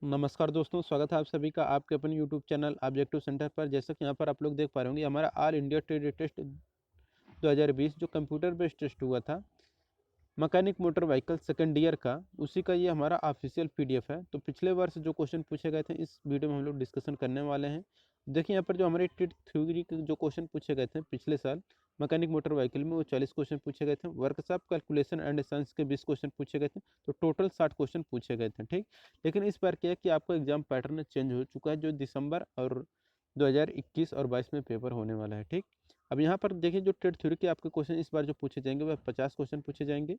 नमस्कार दोस्तों, स्वागत है आप सभी का आपके अपने यूट्यूब चैनल ऑब्जेक्टिव सेंटर पर। जैसा कि यहाँ पर आप लोग देख पा रहे होंगे, हमारा ऑल इंडिया ट्रेड टेस्ट 2020 जो कंप्यूटर बेस्ड टेस्ट हुआ था mechanic motor vehicle second year का, उसी का ये हमारा ऑफिशियल पीडीएफ है। तो पिछले वर्ष जो क्वेश्चन पूछे गए थे इस वीडियो में हम लोग डिस्कशन करने वाले हैं। देखिए यहाँ पर जो हमारे टेट थ्योरी के जो क्वेश्चन पूछे गए थे पिछले साल मैकेनिक मोटर व्हीकल में, वो 40 क्वेश्चन पूछे गए थे। वर्कशॉप कैलकुलेशन एंड साइंस के 20 क्वेश्चन पूछे गए थे। तो टोटल 60 क्वेश्चन पूछे गए थे, ठीक। लेकिन इस बार क्या है कि आपका एग्जाम पैटर्न चेंज हो चुका है, जो दिसंबर और 2021 और 22 में पेपर होने वाला है, ठीक। अब यहाँ पर देखिए, जो ट्रेड थ्योरी के आपके क्वेश्चन इस बार जो पूछे जाएंगे वह 50 क्वेश्चन पूछे जाएंगे।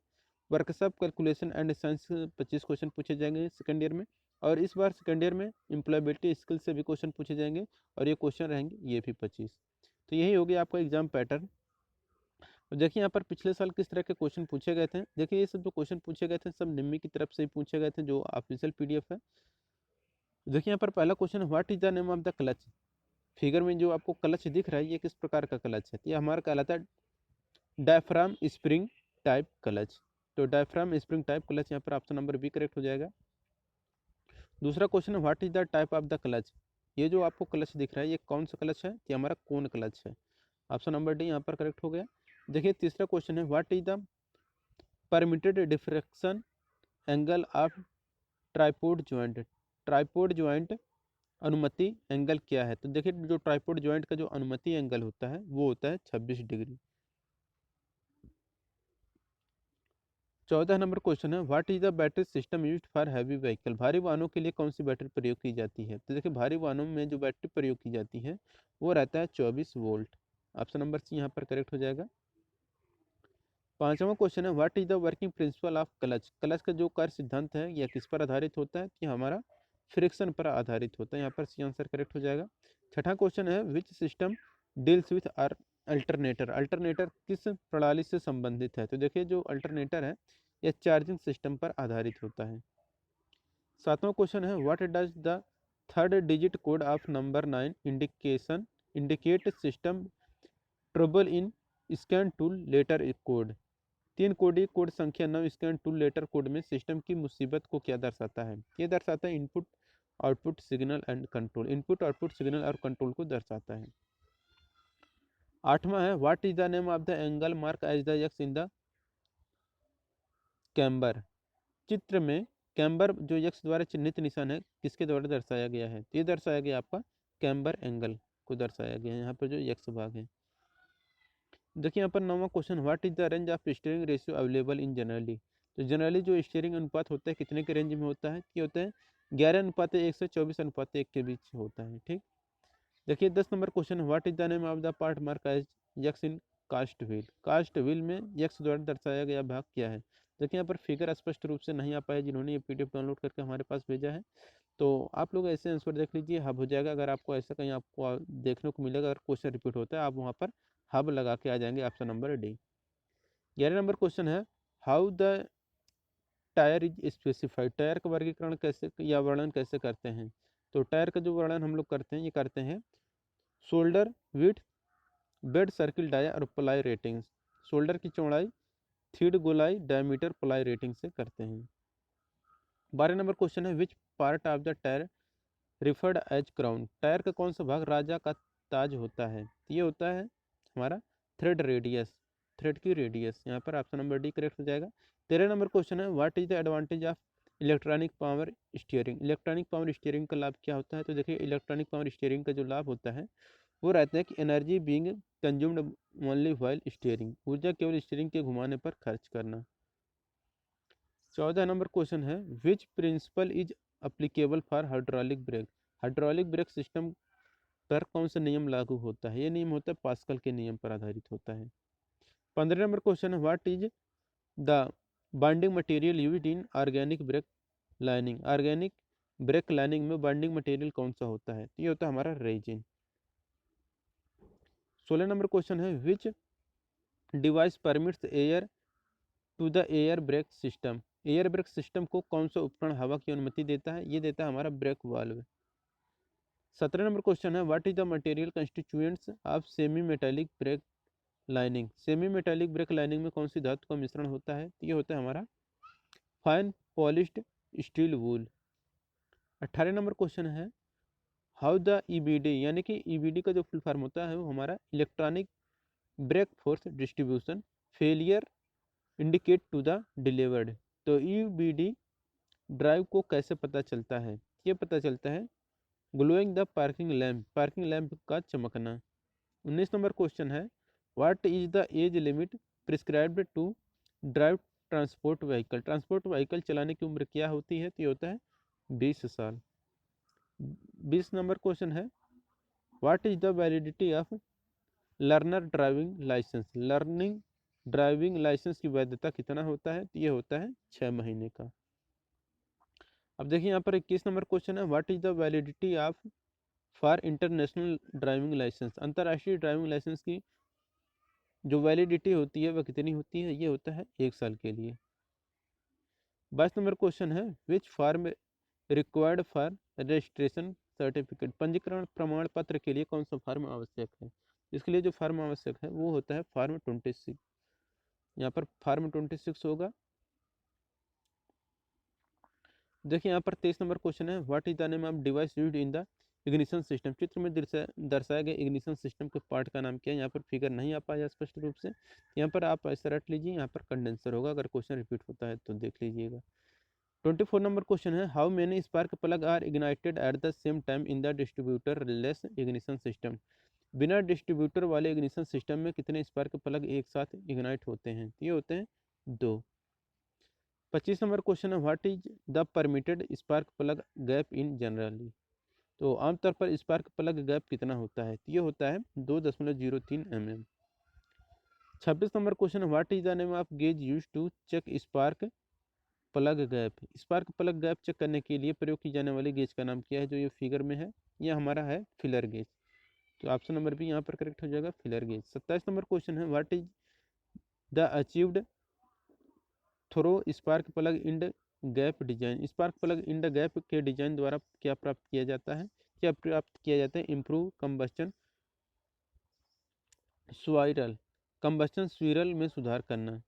Workshop calculation and science 25 question पूछे जाएंगे सेकंड ईयर में। और इस बार सेकंड ईयर में एम्प्लॉयबिलिटी स्किल से भी क्वेश्चन पूछे जाएंगे, और ये क्वेश्चन रहेंगे ये भी 25। तो यही हो गया आपका एग्जाम पैटर्न। तो देखिए यहाँ पर पिछले साल किस तरह के क्वेश्चन पूछे गए थे। देखिए ये सब जो क्वेश्चन पूछे गए थे सब निम्मी की तरफ से ही पूछे गए थे, जो ऑफिशियल पीडीएफ है। देखिए यहाँ पर पहला क्वेश्चन है, what is the name of the clutch. Figure में जो आपको क्लच दिख रहा है, ये किस प्रकार का क्लच है। ये हमारा कहलाता है डायफ्राम स्प्रिंग टाइप क्लच। तो डायफ्राम स्प्रिंग टाइप क्लच, यहाँ पर ऑप्शन नंबर बी करेक्ट हो जाएगा। दूसरा क्वेश्चन है, what is the type of the clutch. ये जो आपको क्लच दिख रहा है ये कौन सा क्लच है। ये हमारा कौन क्लच है। ऑप्शन नंबर डी यहाँ पर करेक्ट हो गया। देखिए तीसरा क्वेश्चन है, what is the permitted diffraction angle of tripod joint. Tripod joint अनुमति एंगल क्या है। तो देखिए जो ट्राइपोड ज्वाइंट का जो अनुमति एंगल होता है वो होता है 26 डिग्री। 14 नंबर क्वेश्चन है, what is the battery system used for heavy vehicle. भारी वाहनों के लिए कौन सी बैटरी प्रयोग की जाती है। तो देखिए भारी वाहनों में जो बैटरी प्रयोग की जाती है वो रहता है 24 वोल्ट। ऑप्शन नंबर सी यहाँ पर करेक्ट हो जाएगा। पांचवा क्वेश्चन है, what is the working principle of clutch. Clutch का जो कार्य सिद्धांत है यह किस पर आधारित होता है। कि हमारा फ्रिक्शन पर आधारित होता है। यहाँ पर सी आंसर करेक्ट हो जाएगा। छठा क्वेश्चन है, which system deals with alternator. Alternator किस प्रणाली से संबंधित है। तो देखिए जो अल्टरनेटर है यह चार्जिंग सिस्टम पर आधारित होता है। सातवां क्वेश्चन है, what does the third digit code of number 9 indicate system trouble in scan tool letter code. तीन कोडी कोड संख्या 9 स्कैन टूल लेटर कोड में सिस्टम की मुसीबत को क्या दर्शाता है। ये दर्शाता है input output signal and control. Input output signal और कंट्रोल को दर्शाता है। आठवां है, what is the name of the angle mark as the X in the camber. चित्र में कैम्बर जो यक्स द्वारा चिन्हित निशान है किसके द्वारा दर्शाया गया है। तो ये दर्शाया गया आपका कैम्बर एंगल को दर्शाया गया है, यहाँ पर जो यक्स भाग है। देखिए यहाँ पर नौवां question, what is the range of steering ratio available in generally. तो जनरली जो स्टीयरिंग अनुपात होता है कितने के रेंज में होता है। कि होता है 11:1 से 24:1 के बीच होता है, ठीक। देखिए 10 number question, what is the name of the part mark as X in cast wheel. Cast wheel में यक्स द्वारा दर्शाया गया भाग क्या है। देखिए यहाँ पर फिगर स्पष्ट रूप से नहीं आ पाया, जिन्होंने ये पीडीएफ डाउनलोड करके हमारे पास भेजा है। तो आप लोग ऐसे आंसर देख लीजिए, हब हो जाएगा। अगर आपको ऐसा कहीं आपको देखने को मिलेगा अगर क्वेश्चन रिपीट होता है, आप वहाँ पर हब लगा के आ जाएंगे। Option number D. 11 number question है, how the tyre is specified. Tyre का वर्गीकरण कैसे या वर्णन कैसे करते हैं। तो टायर का जो वर्णन हम लोग करते हैं ये करते हैं shoulder with bead circle dia और प्लाई रेटिंग्स। शोल्डर की चौड़ाई, थीड गोलाई, डायमीटर, प्लाई रेटिंग से करते हैं। 12 नंबर क्वेश्चन है, which part of the tyre referred as crown. Tyre का कौन सा भाग राजा का ताज होता है। ये होता है हमारा थ्रेड रेडियस। थ्रेड की रेडियस। यहाँ पर ऑप्शन नंबर डी करेक्ट हो जाएगा। 13 नंबर क्वेश्चन है, what is the advantage of electronic power steering. Electronic power steering का लाभ क्या होता है। तो देखिए इलेक्ट्रॉनिक पावर स्टीयरिंग का जो लाभ होता है वो रहता है कि energy being consumed only while steering. ऊर्जा केवल स्टीयरिंग के घुमाने पर खर्च करना। 14 नंबर क्वेश्चन है, which principle is applicable for hydraulic brake. Hydraulic brake system पर कौन सा नियम लागू होता है। ये नियम होता है पास्कल के नियम पर आधारित होता है। 15 नंबर क्वेश्चन है, what is the binding material used in organic brake lining. Organic brake lining में बाइंडिंग मटेरियल कौन सा होता है। तो ये होता है हमारा रेजिन। 16 नंबर क्वेश्चन है, which device permits air to the air brake system. Air brake system को कौन सा उपकरण हवा की अनुमति देता है। ये देता है हमारा ब्रेक वाल्व। 17 नंबर क्वेश्चन है, what is the material constituents of semi metallic break lining. Semi metallic break lining में कौन सी धातु का मिश्रण होता है। ये होता है हमारा फाइन पॉलिश्ड स्टील वूल। 18 नंबर क्वेश्चन है हाउ द ईबीडी, यानी कि ईबीडी का जो फुल फॉर्म होता है वो हमारा electronic brake force distribution failure indicate to the delivered. तो ईबीडी ड्राइव को कैसे पता चलता है? ये पता चलता है ग्लोइंग द पार्किंग लैंप का चमकना। 19 नंबर क्वेश्चन है what is the age limit prescribed to drive transport vehicle चलाने की उम्र क्या होती है? तो ये होता है 20 साल। 20 नंबर क्वेश्चन है what is the validity of learning driving licence की वैधता कितना होता है? तो ये होता है 6 महीने का। अब देखिए यहाँ पर 21 नंबर क्वेश्चन है what is the validity of for international driving licence, अंतर्राष्ट्रीय ड्राइविंग लाइसेंस की जो वैलिडिटी होती है वह कितनी होती है? ये होता है 1 साल के लिए। 22 नंबर क्वेश्चन है which form required for registration certificate, पंजीकरण प्रमाण पत्र के लिए कौन सा फॉर्म आवश्यक है? इसके लिए जो फॉर्म आवश्यक है वो होता है फॉर्म 26। यहाँ पर फॉर्म 26 होगा। देखिए यहाँ पर 23 नंबर क्वेश्चन है what is the name of device used in the ignition system, चित्र में दर्शाए गए इग्निशन सिस्टम के पार्ट का नाम क्या है? यहाँ पर फिगर नहीं आ पाया स्पष्ट रूप से, यहाँ पर आप ऐसा रट लीजिए, यहाँ पर कंडेंसर होगा, अगर क्वेश्चन रिपीट होता है तो देख लीजिएगा। 24 नंबर क्वेश्चन है how many spark plug are ignited at the same time in the distributor less ignition system, बिना डिस्ट्रीब्यूटर वाले इग्निशन सिस्टम में कितने स्पार्क प्लग एक साथ इग्नाइट होते हैं? ये होते हैं 2। 25 नंबर क्वेश्चन है what is the permitted spark plug gap in generally, तो आमतौर पर स्पार्क प्लग गैप कितना होता है? तो ये होता है 2.03 mm। 26 नंबर क्वेश्चन है what is the name of gauge use to check spark plug gap, spark plug gap check करने के लिए प्रयोग की जाने वाली गेज का नाम क्या है? जो ये फिगर में है ये हमारा है फिलर गेज, तो ऑप्शन नंबर भी यहाँ पर करेक्ट हो जाएगा फिलर गेज। 27 नंबर क्वेश्चन है what is the achieved through spark plug end gap design, spark plug end gap के डिजाइन द्वारा क्या प्राप्त किया जाता है? क्या प्राप्त किया जाता है? इम्प्रूव कंबस्टन स्विरल में सुधार करना।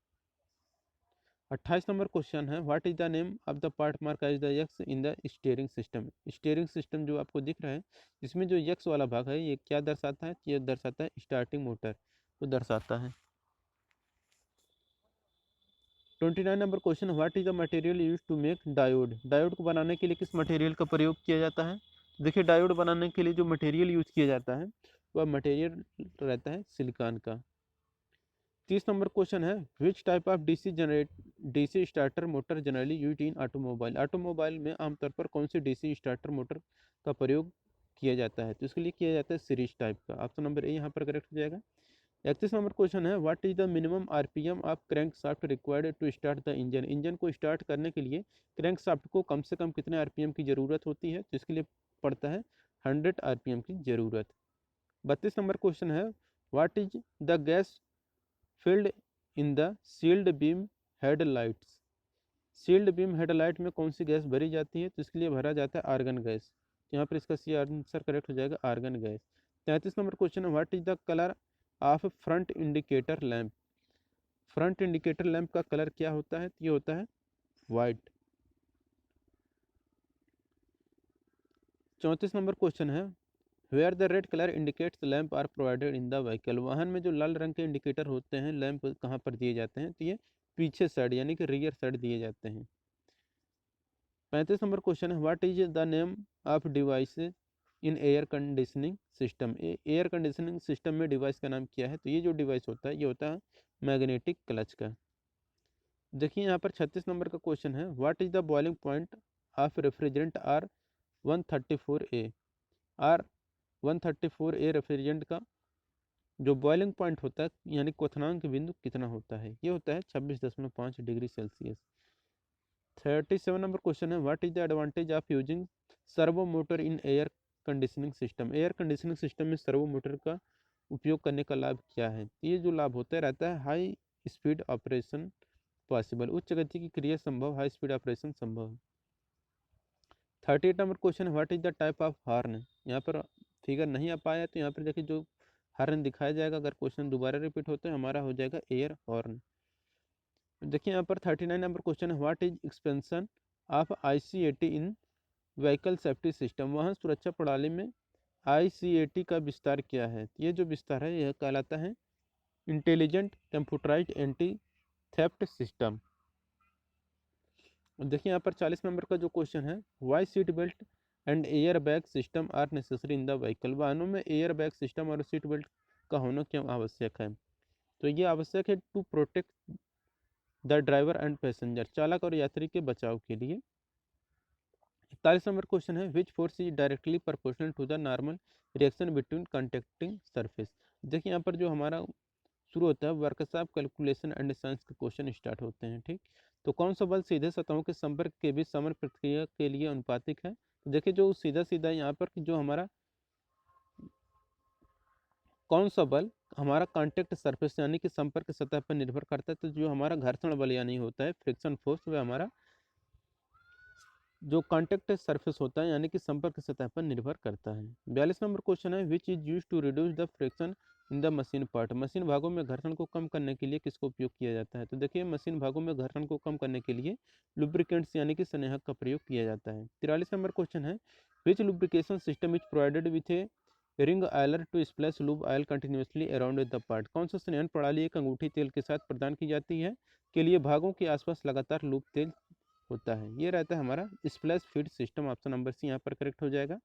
28 नंबर क्वेश्चन है what is the name of the part mark as the X in the steering system, steering system जो आपको दिख रहा है इसमें जो एक्स वाला भाग है ये क्या दर्शाता है? ये दर्शाता है स्टार्टिंग मोटर को दर्शाता है। 29 number question what is the material use to make diode, diode को बनाने के लिए किस मटेरियल का प्रयोग किया जाता है? देखिए डायोड बनाने के लिए जो मटेरियल यूज किया जाता है वह मटेरियल रहता है सिलिकॉन का। 30 नंबर क्वेश्चन है which type of DC starter motor generally use in automobile, automobile में आमतौर पर कौन सी डीसी स्टार्टर मोटर का प्रयोग किया जाता है? तो इसके लिए किया जाता है सीरीज टाइप का, ऑप्शन नंबर ए यहाँ पर करेक्ट हो जाएगा। 31 नंबर क्वेश्चन है what is the minimum RPM of crank shaft required to start the engine, engine को स्टार्ट करने के लिए क्रैंक शाफ्ट को कम से कम कितने आरपीएम की ज़रूरत होती है? तो इसके लिए पड़ता है 100 आरपीएम की ज़रूरत। 32 नंबर क्वेश्चन है what is the gas field in the sealed beam headlights, sealed beam headlight में कौन सी गैस भरी जाती है? तो इसके लिए भरा जाता है आर्गन गैस, तो यहाँ पर इसका सी आंसर करेक्ट हो जाएगा आर्गन गैस। 33 नंबर क्वेश्चन है what is the colour of front indicator lamp, front indicator lamp का कलर क्या होता है? तो ये होता है वाइट। 34 नंबर क्वेश्चन है where the red colour indicates lamp are provided in the vehicle, वाहन में जो लाल रंग के इंडिकेटर होते हैं लैंप कहाँ पर दिए जाते हैं? तो ये पीछे साइड यानी कि रियर साइड दिए जाते हैं। 35 नंबर क्वेश्चन है what is the name of device in air conditioning system, air conditioning system में डिवाइस का नाम क्या है? तो ये जो डिवाइस होता है ये होता है मैग्नेटिक क्लच का। देखिए यहाँ पर 36 नंबर का क्वेश्चन है what is the boiling point of refrigerant R 134A, R 134A refrigerant का जो बॉइलिंग पॉइंट होता है यानी क्वथनांक बिंदु कितना होता है? ये होता है 26.5 डिग्री सेल्सियस। 37 नंबर क्वेश्चन है what is the advantage of using servo motor in air conditioning system, air conditioning system में सर्वो मोटर का उपयोग करने का लाभ क्या है? ये जो लाभ होता रहता है हाई स्पीड ऑपरेशन पॉसिबल, उच्च गति की क्रिया संभव, हाई स्पीड ऑपरेशन संभव। 38 number question what is the type of horn, यहाँ पर फिगर नहीं आ पाया तो यहाँ पर देखिए जो हॉर्न दिखाया जाएगा अगर क्वेश्चन दोबारा रिपीट होता है हमारा हो जाएगा एयर हॉर्न। देखिए यहाँ पर 39 नंबर क्वेश्चन है what is expansion of IC80 in vehicle safety system, वाहन सुरक्षा प्रणाली में ICAT का विस्तार क्या है? ये जो विस्तार है यह कहलाता है intelligent computerised anti theft system. देखिए यहाँ पर 40 नंबर का जो क्वेश्चन है, why seat belt and air bag system are necessary in the vehicle, वाहनों में एयर बैग सिस्टम और सीट बेल्ट का होना क्यों आवश्यक है? तो ये आवश्यक है to protect the driver and passenger, चालक और यात्री के बचाव के लिए। 41 नंबर क्वेश्चन है, which force is directly proportional to the normal reaction between conducting surface. देखिए यहाँ पर जो हमारा शुरू होता है वर्कशॉप कैलकुलेशन एंड साइंस के क्वेश्चन स्टार्ट होते हैं, ठीक। तो कौन सा बल सीधे सतहों के संपर्क के बीच समान प्रक्रिया के लिए अनुपातिक है? तो देखिए जो सीधा सीधा यहाँ पर जो हमारा कौन सा बल हमारा कांटेक्ट सरफेस यानी कि संपर्क सतह पर निर्भर करता है, तो जो हमारा घर्षण बल यानी होता है फ्रिक्शन फोर्स, वह हमारा जो कांटेक्ट सरफेस होता है यानी कि संपर्क सतह पर निर्भर करता है। 42 नंबर क्वेश्चन है, which is use to reduce the friction in the machine part, machine भागों में घर्षण को कम करने के लिए किसका उपयोग किया जाता है? तो देखिए मशीन भागों में घर्षण को कम करने के लिए लुब्रिकेंट्स यानी कि स्नेहक का प्रयोग किया जाता है। 43 नंबर क्वेश्चन है, which lubrication system is provided with a ring oiler to splash lube oil continuously around the part, कौन सा संयंत्र प्रणाली एक अंगूठी तेल के साथ प्रदान की जाती है के लिए भागों के आसपास लगातार लूब तेल होता है? ये रहता है हमारा splash feed system, option number C यहाँ पर करेक्ट हो जाएगा।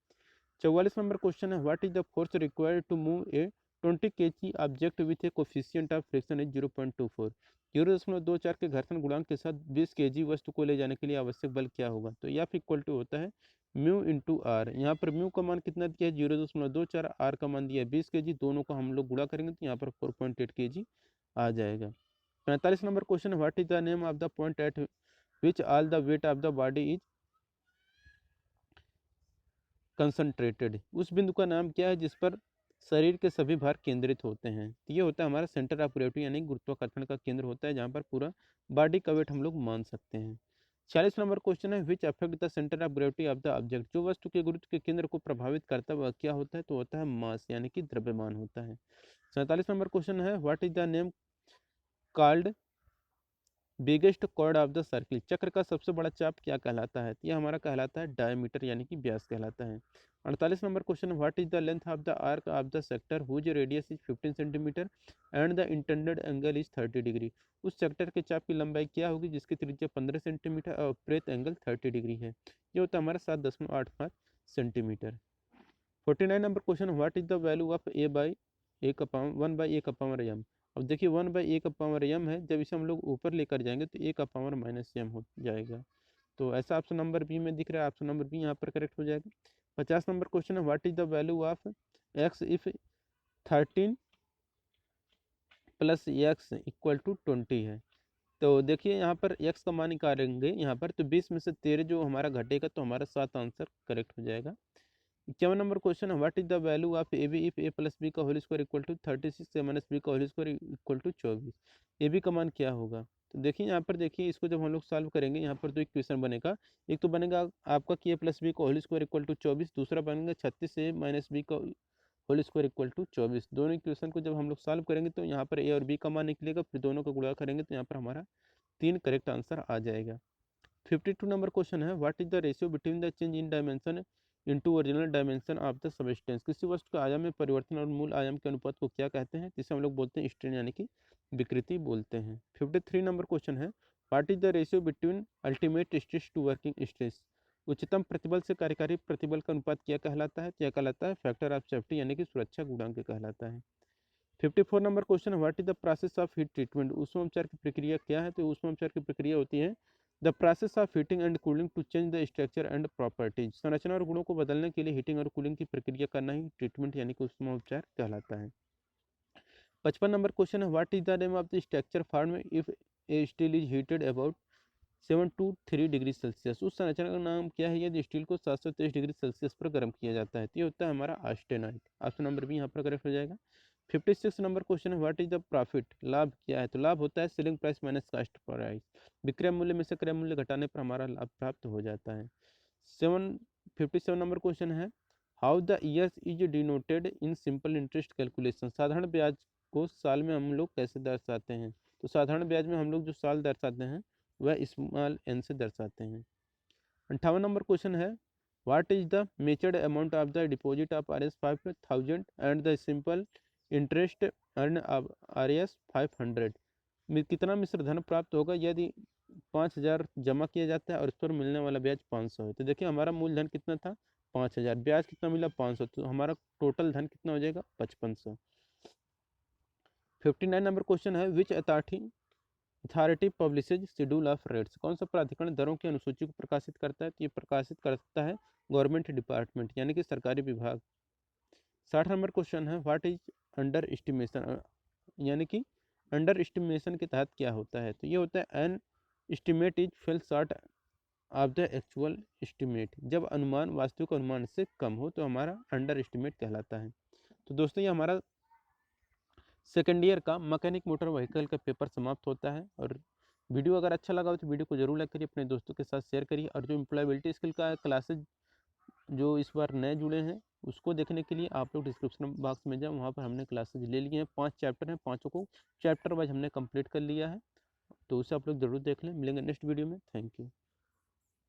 44 नंबर क्वेश्चन है, what is the force required to move a 20 kg object with a coefficient of friction is 0.24, 0.24 के घर्षण गुणांक के साथ 20 kg वस्तु को ले जाने के लिए आवश्यक बल क्या होगा? तो यह इक्वल टू होता है म्यू इंटू आर। यहाँ पर म्यू का मान कितना दिया है 0.24, आर का मान दिया है 20 kg, दोनों को हम लोग गुणा करेंगे तो यहाँ पर 4.8 kg आ जाएगा। 45 number question, what is the name of the point eight which all the weight of the body is concentrated, उस बिंदु का नाम क्या है जिस पर शरीर के सभी भार केंद्रित होते हैं? तो ये होता है हमारा सेंटर ऑफ ग्रेविटी यानी गुरुत्वाकर्षण का केंद्र होता है, जहाँ पर पूरा बॉडी का वेट हम लोग मान सकते हैं। 46 नंबर क्वेश्चन है, which affect the centre of gravity of the object, जो वस्तु के गुरुत्व के केंद्र को प्रभावित करता है वह क्या होता है? तो होता है मास यानी कि द्रव्यमान होता है। 47 नंबर क्वेश्चन है, what is the name called biggest chord of the circle, चक्र का सबसे बड़ा चाप क्या कहलाता है? यह हमारा कहलाता है डायमीटर यानी कि व्यास कहलाता है। 48 number question, what is the length of the arc of the sector whose radius is 15 centimetre and the intended angle is 30 degree, उस सेक्टर के चाप की लंबाई क्या होगी जिसकी त्रिज्या 15 सेंटीमीटर और प्रेत एंगल 30 डिग्री है? ये होता है हमारा 7.85 centimetre. 49 number question, what is the value of a by a का पावर 1/a/m। अब देखिए 1/a/m है, जब इसे हम लोग ऊपर लेकर जाएंगे तो a⁻m हो जाएगा। तो ऐसा ऑप्शन नंबर बी में दिख रहा है, ऑप्शन नंबर बी यहाँ पर करेक्ट हो जाएगा। 50 नंबर क्वेश्चन है, what is the value of x if 13 + x = 20 है? तो देखिए यहाँ पर x का मान निकालेंगे यहाँ पर, तो 20 में से 13 जो हमारा घटेगा तो हमारा 7 आंसर करेक्ट हो जाएगा। 51 नंबर क्वेश्चन है, what is the value of A B if a + b का whole square equal to 36 a - b का whole square equal to 24, A B का मान क्या होगा? तो देखिए यहाँ पर देखिए इसको जब हम लोग सॉल्व करेंगे यहाँ पर तो इक्वेशन बनेगा, एक तो बनेगा आपका कि a + b का होल स्क्वायर इक्वल टू 24, दूसरा बनेगा 36 a - b का होल स्क्वायर इक्वल टू 24। दोनों इक्वेशन को जब हम लोग सॉल्व करेंगे तो यहाँ पर a और b का मान निकलेगा, फिर दोनों को गुणा करेंगे तो यहाँ पर हमारा 3 करेक्ट आंसर आ जाएगा। 52 नंबर क्वेश्चन है, what is the ratio between the change in dimension into original dimension of the substance, किसी वस्तु के आयाम में परिवर्तन और मूल आयाम के अनुपात को क्या कहते हैं? जिसे हम लोग बोलते हैं स्ट्रेन यानी कि विकृति बोलते हैं। 53 नंबर क्वेश्चन है, what is the ratio between ultimate stress to working stress, उच्चतम प्रतिबल से कार्यकारी प्रतिबल का अनुपात क्या कहलाता है? क्या कहलाता है? फैक्टर ऑफ सेफ्टी यानी कि सुरक्षा गुणांक कहलाता है। 54 number question, what is the process of heat treatment, ऊष्मापचार की प्रक्रिया क्या है? तो ऊष्मापचार की प्रक्रिया होती है the process of heating and cooling to change the structure and properties, संरचना और गुणों को बदलने के लिए हीटिंग और कूलिंग की प्रक्रिया करना ही ट्रीटमेंट यानी कि ऊष्मापचार कहलाता है। 55 नंबर क्वेश्चन है, what is the name of the structure form if A steel is heated about 7 to 3 degree Celsius, उस संरचना का नाम क्या है यदि स्टील को 723 डिग्री सेल्सियस पर गर्म किया जाता है? तो ये होता है हमारा ऑस्टेनाइट, ऑप्शन नंबर बी यहाँ पर करेक्ट हो जाएगा। 56 नंबर क्वेश्चन है, व्हाट इज द प्रॉफिट, लाभ क्या है? तो लाभ होता है selling price minus cost price, विक्रय मूल्य में से क्रय मूल्य घटाने पर हमारा लाभ प्राप्त हो जाता है। 57 नंबर क्वेश्चन है, how the years is denoted in simple interest calculation, साधारण ब्याज को साल में हम लोग कैसे दर्शाते हैं? तो साधारण ब्याज में हम लोग जो साल दर्शाते हैं वह स्मॉल n से दर्शाते हैं। 58 नंबर क्वेश्चन है, what is the matured amount of the deposit of R S 5000 and the simple interest earn R S 500। कितना मिश्र धन प्राप्त होगा यदि 5000 जमा किया जाता है और उस पर मिलने वाला ब्याज 500 है। तो देखिए हमारा मूलधन कितना था 5000, ब्याज कितना मिला 500, तो हमारा टोटल धन कितना हो जाएगा 5500। 59 नंबर क्वेश्चन है which authority publishes schedule of rates. कौन सा प्राधिकरण दरों की अनुसूची को प्रकाशित करता है? तो ये प्रकाशित करता है गवर्नमेंट डिपार्टमेंट यानी कि सरकारी विभाग। 60 नंबर क्वेश्चन है व्हाट इज अंडर एस्टिमेशन, यानी कि अंडर एस्टिमेशन के तहत क्या होता है? तो ये होता है an estimate is fail short of the actual estimate. जब अनुमान वास्तविक अनुमान से कम हो तो हमारा अंडर एस्टिमेट कहलाता है। तो दोस्तों ये हमारा सेकेंड ईयर का मैकेनिक मोटर व्हीकल का पेपर समाप्त होता है। और वीडियो अगर अच्छा लगा हो तो वीडियो को जरूर लाइक करिए, अपने दोस्तों के साथ शेयर करिए। और जो एम्प्लॉयबिलिटी स्किल का क्लासेज जो इस बार नए जुड़े हैं उसको देखने के लिए आप लोग डिस्क्रिप्शन बॉक्स में जाएं, वहाँ पर हमने क्लासेज ले लिए हैं। 5 चैप्टर हैं, पाँचों को चैप्टर वाइज हमने कंप्लीट कर लिया है, तो उसे आप लोग जरूर देख लें। मिलेंगे नेक्स्ट वीडियो में। Thank you.